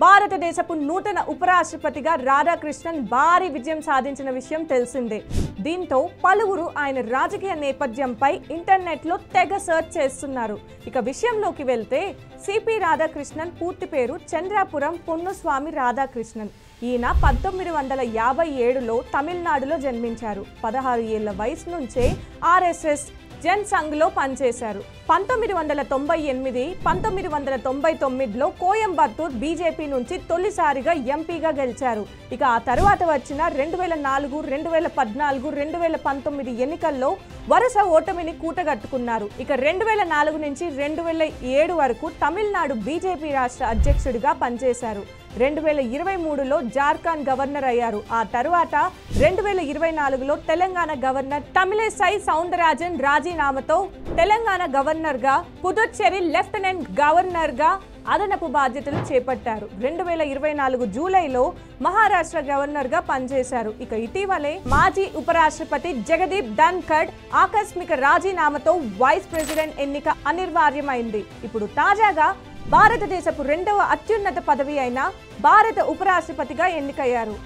భారతదేశపు నూతన ఉపరాష్ట్రపతిగా రాధాకృష్ణన్ భారీ విజయం సాధించిన విషయం తెలిసిందే. దీంతో పలువురు ఆయన రాజకీయ నేపథ్యంపై ఇంటర్నెట్లో తెగ సర్చ్ చేస్తున్నారు. ఇక విషయంలోకి వెళ్తే సిపి రాధాకృష్ణన్ పూర్తి పేరు చంద్రాపురం పొన్నుస్వామి రాధాకృష్ణన్. ఈయన 1957లో తమిళనాడులో జన్మించారు. 16 ఏళ్ల వయసు నుంచే ఆర్ఎస్ఎస్ జన్ సంఘ్లో పనిచేశారు. 1998, 1999లో కోయంబత్తూర్ బీజేపీ నుంచి తొలిసారిగా ఎంపీగా గెలిచారు. ఇక ఆ తర్వాత వచ్చిన 2004, 2014, 2019 ఎన్నికల్లో వరుస ఓటమిని కూటగట్టుకున్నారు. ఇక 2004 నుంచి 2007 వరకు తమిళనాడు బీజేపీ రాష్ట్ర అధ్యక్షుడిగా పనిచేశారు. 2023లో జార్ఖండ్ గవర్నర్ అయ్యారు. ఆ తర్వాత 2024లో తెలంగాణ గవర్నర్ తమిళిసై సౌందరరాజన్ రాజీనామాతో తెలంగాణ గవర్నర్గా, పుదుచ్చేరి లెఫ్టినెంట్ గవర్నర్గా అదనపు బాధ్యతలు చేపట్టారు. 2024 జూలైలో మహారాష్ట్ర గవర్నర్గా పనిచేశారు. ఇక ఇటీవలే మాజీ ఉపరాష్ట్రపతి జగదీప్ ధన్ఖడ్ ఆకస్మిక రాజీనామాతో వైస్ ప్రెసిడెంట్ ఎన్నిక అనివార్యమైంది. ఇప్పుడు తాజాగా భారతదేశపు 2వ అత్యున్నత పదవి అయిన భారత ఉపరాష్ట్రపతిగా ఎన్నికయ్యారు.